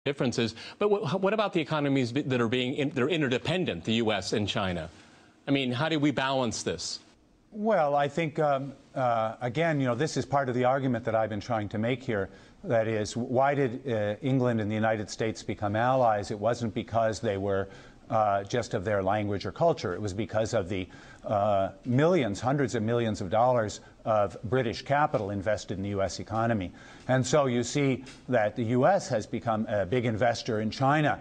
differences. But what about the economies that are interdependent, the U.S. and China? I mean, how do we balance this? Well, I think, again, this is part of the argument that I've been trying to make here. That is, why did England and the United States become allies? It wasn't because they were just of their language or culture. It was because of the millions, hundreds of millions of dollars of British capital invested in the U.S. economy. And so you see that the U.S. has become a big investor in China.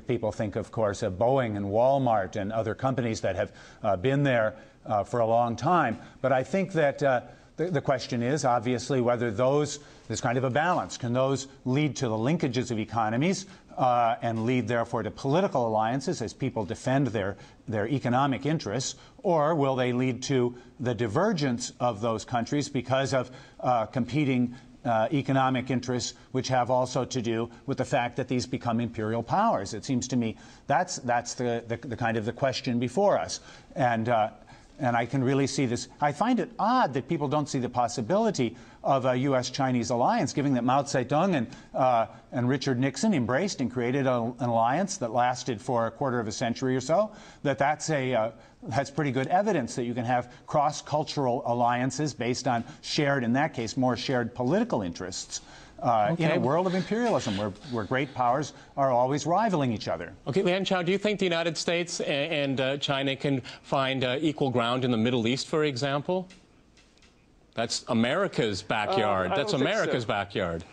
People think, of course, of Boeing and Walmart and other companies that have been there for a long time. But I think that the question is, obviously, whether there's kind of a balance. Can those lead to the linkages of economies and lead, therefore, to political alliances as people defend their economic interests, or will they lead to the divergence of those countries because of competing economic interests, which have also to do with the fact that these become imperial powers? It seems to me that's the kind of the question before us. And I can really see this. I find it odd that people don't see the possibility of a U.S.-Chinese alliance, given that Mao Zedong and Richard Nixon embraced and created an alliance that lasted for a quarter of a century or so. That's pretty good evidence that you can have cross-cultural alliances based on shared, in that case, more shared political interests. In a world of imperialism where great powers are always rivaling each other. Okay, Lian Chao, do you think the United States and China can find equal ground in the Middle East, for example? That's America's backyard. That's America's backyard.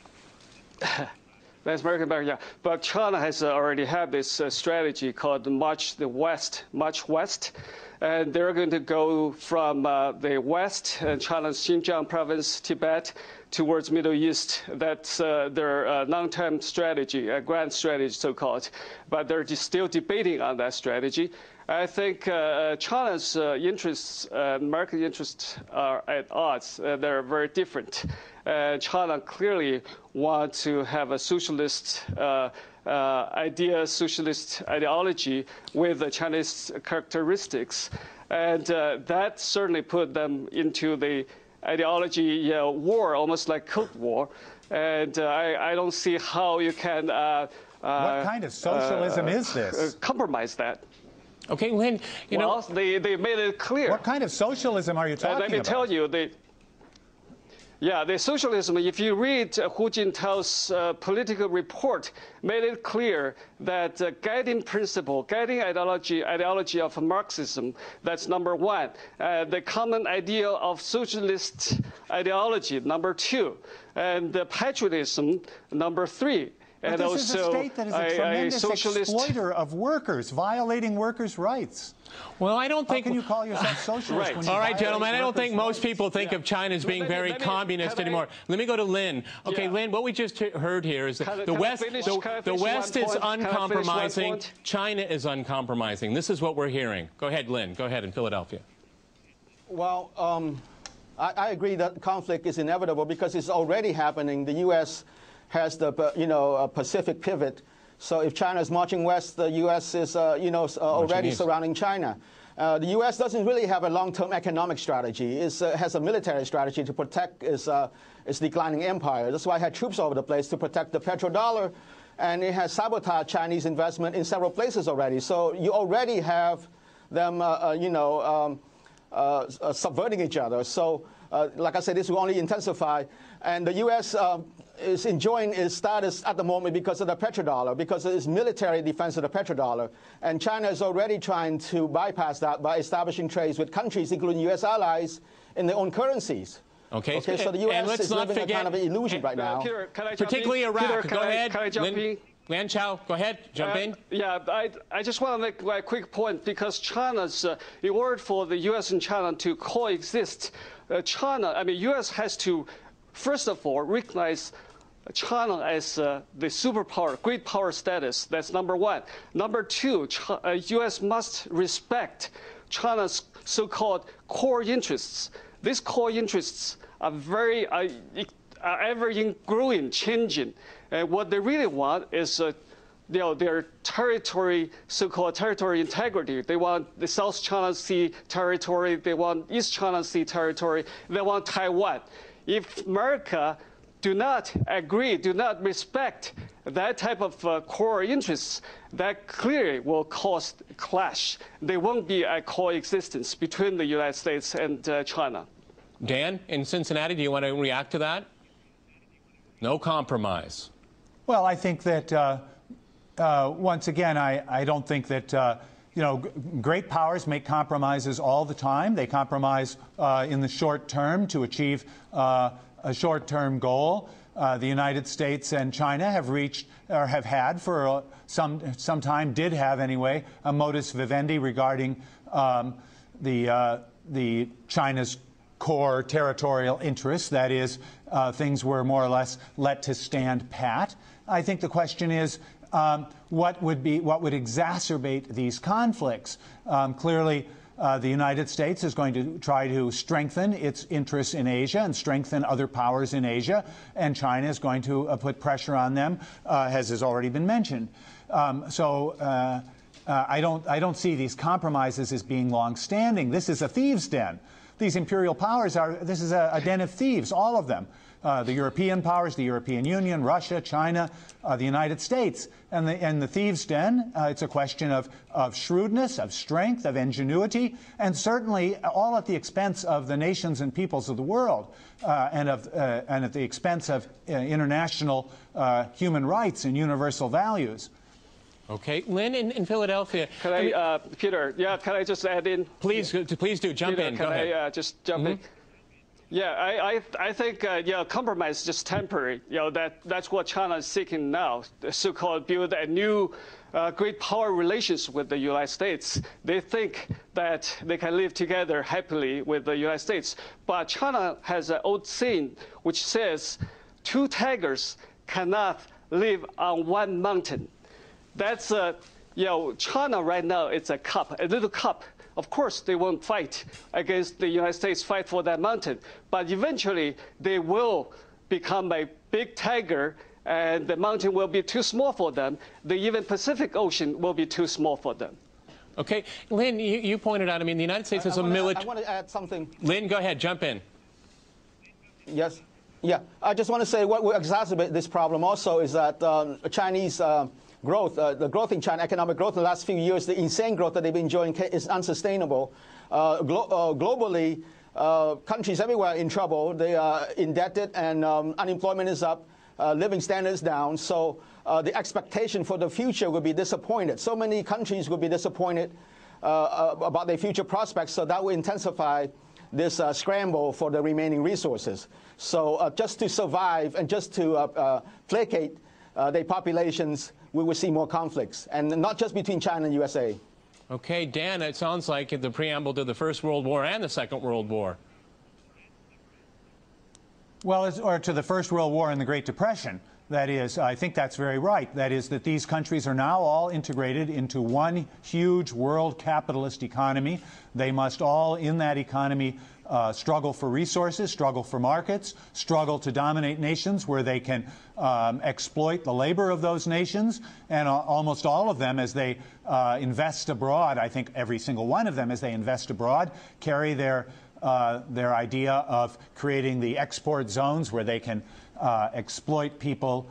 That's American backyard. But China has already had this strategy called March West. And they're going to go from the west, China's Xinjiang province, Tibet, towards Middle East. That's their long-term strategy, a grand strategy, so-called. But they're still debating on that strategy. I think China's interests, American interests, are at odds. They're very different. China clearly wants to have a socialist socialist ideology with the Chinese characteristics. And that certainly put them into the ideology war, almost like Cold War. And I don't see how you can what kind of socialism is this? Compromise that. Okay, Lynn, well, they made it clear. What kind of socialism are you talking about? Let me tell you, the socialism, if you read Hu Jintao's political report, made it clear that guiding principle, guiding ideology of Marxism, that's number one. The common idea of socialist ideology, number two. And the patriotism, number three. But and this is a state that is a tremendous exploiter of workers, violating workers' rights. Well, I don't think... How can you call yourself socialist right. when you All right, gentlemen, I don't think most rights? people think of China as being very communist anymore. Let me go to Lynn. Okay, Lynn, what we just heard here is that the West is uncompromising. China is uncompromising. This is what we're hearing. Go ahead, Lynn. Go ahead in Philadelphia. Well, I agree that conflict is inevitable because it's already happening. The U.S. has the Pacific pivot. So if China is marching west, the U.S. is already surrounding China. The U.S. doesn't really have a long-term economic strategy. It has a military strategy to protect its declining empire. That's why it had troops all over the place to protect the petrodollar, and it has sabotaged Chinese investment in several places already. So you already have them, subverting each other. So, like I said, this will only intensify. And the U.S. is enjoying its status at the moment because of the petrodollar, because of its military defense of the petrodollar. And China is already trying to bypass that by establishing trades with countries, including U.S. allies, in their own currencies. Okay, so the U.S. is living a kind of an illusion right now. Peter, can I particularly jump in? Iraq. Peter, go ahead. Can I jump in? Lian Chao, go ahead. Jump in. Yeah, I just want to make a quick point, because in order for the U.S. and China to coexist, U.S. has to, first of all, recognize China as the superpower, great power status. That's number one. Number two, U.S. must respect China's so-called core interests. These core interests are very ever-growing, changing. And what they really want is their territory, so-called territory integrity. They want the South China Sea territory. They want East China Sea territory. They want Taiwan. If America do not agree, do not respect that type of core interests, that clearly will cause clash. There won't be a coexistence between the United States and China. Dan, in Cincinnati, do you want to react to that? No compromise. Well, I think that, once again, I don't think that, great powers make compromises all the time. They compromise in the short term to achieve a short-term goal. The United States and China have reached, or have had for some time, did have anyway, a modus vivendi regarding the China's core territorial interests. That is, things were more or less let to stand pat. I think the question is, what would exacerbate these conflicts? Clearly, the United States is going to try to strengthen its interests in Asia and strengthen other powers in Asia, and China is going to put pressure on them, as has already been mentioned. I don't see these compromises as being long-standing. This is a thieves' den. These imperial powers this is a den of thieves, all of them. The European powers, the European Union, Russia, China, the United States. And the thieves' den, it's a question of shrewdness, of strength, of ingenuity, and certainly all at the expense of the nations and peoples of the world, and at the expense of international human rights and universal values. Okay. Lynn, in Philadelphia. Peter, can I just add in? Please do. Jump in. Go ahead. Can I just jump in? Yeah, I think compromise is just temporary. That's what China is seeking now, so-called build a new great power relations with the United States. They think that they can live together happily with the United States. But China has an old saying which says, two tigers cannot live on one mountain. That's, China right now, it's a little cup. Of course, they won't fight against the United States, fight for that mountain. But eventually, they will become a big tiger, and the mountain will be too small for them. The even Pacific Ocean will be too small for them. Okay. Lynn, you pointed out, the United States has a military... I want to add something. Lynn, go ahead. Jump in. Yes. Yeah. I just want to say what will exacerbate this problem also is that Chinese... growth, the growth in China, economic growth in the last few years, the insane growth that they've been enjoying is unsustainable. Globally, countries everywhere are in trouble. They are indebted and unemployment is up, living standards down. So the expectation for the future will be disappointed. So many countries will be disappointed about their future prospects. So that will intensify this scramble for the remaining resources. So just to survive and just to placate their populations, we will see more conflicts, and not just between China and USA. Okay, Dan, it sounds like the preamble to the First World War and the Second World War. Well, or to the First World War and the Great Depression. That is, I think that's very right. That is that these countries are now all integrated into one huge world capitalist economy. They must all, in that economy, struggle for resources, struggle for markets, struggle to dominate nations where they can exploit the labor of those nations. And almost all of them, as they invest abroad, I think every single one of them, as they invest abroad, carry their idea of creating the export zones where they can exploit people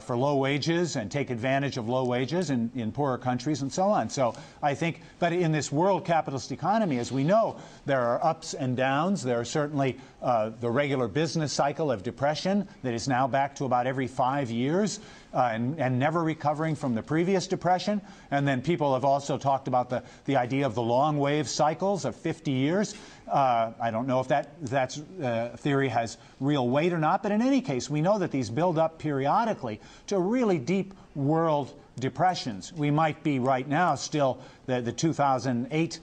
for low wages and take advantage of low wages in poorer countries and so on. So I think, but in this world capitalist economy, as we know, there are ups and downs. There are certainly the regular business cycle of depression that is now back to about every 5 years and never recovering from the previous depression. And then people have also talked about the idea of the long wave cycles of 50 years. I don't know if that theory has real weight or not, but in any case, we know that these build up periodically to really deep world depressions. We might be right now still, the 2008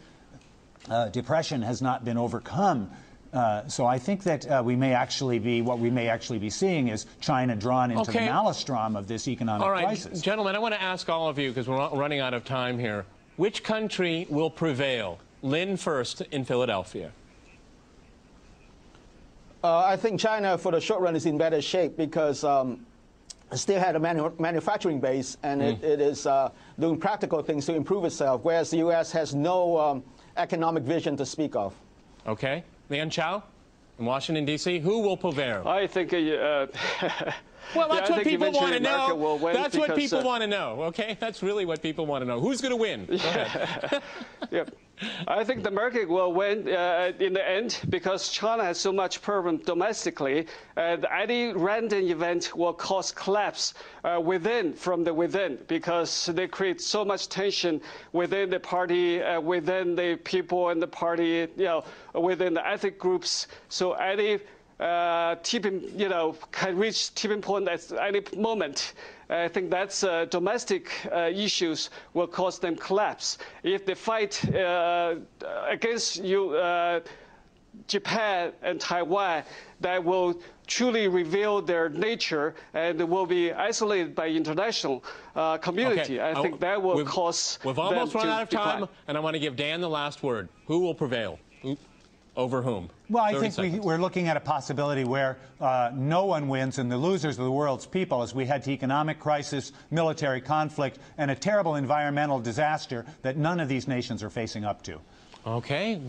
depression has not been overcome. So I think that what we may actually be seeing is China drawn into the maelstrom of this economic crisis. Gentlemen, I want to ask all of you, because we're running out of time here, which country will prevail? Lynn first in Philadelphia. I think China, for the short run, is in better shape because it still had a manufacturing base, and it is doing practical things to improve itself, whereas the U.S. has no economic vision to speak of. Okay. Lian Chao? In Washington, D.C., who will prevail? I think well, that's yeah, what people want to know. That's what because, people want to know, okay? That's really what people want to know. Who's going to win? Go ahead. Yep. I think the America will win in the end because China has so much problem domestically. Any random event will cause collapse from the within because they create so much tension within the party, within the people in the party, within the ethnic groups. So any can reach tipping point at any moment. I think that's domestic issues will cause them collapse. If they fight against Japan and Taiwan, that will truly reveal their nature and will be isolated by international community. Okay. I think that will cause We've almost run out of time, decline. and I want to give Dan the last word. Who will prevail? Over whom? Well, I think we're looking at a possibility where no one wins, and the losers are the world's people as we head to economic crisis, military conflict, and a terrible environmental disaster that none of these nations are facing up to. Okay.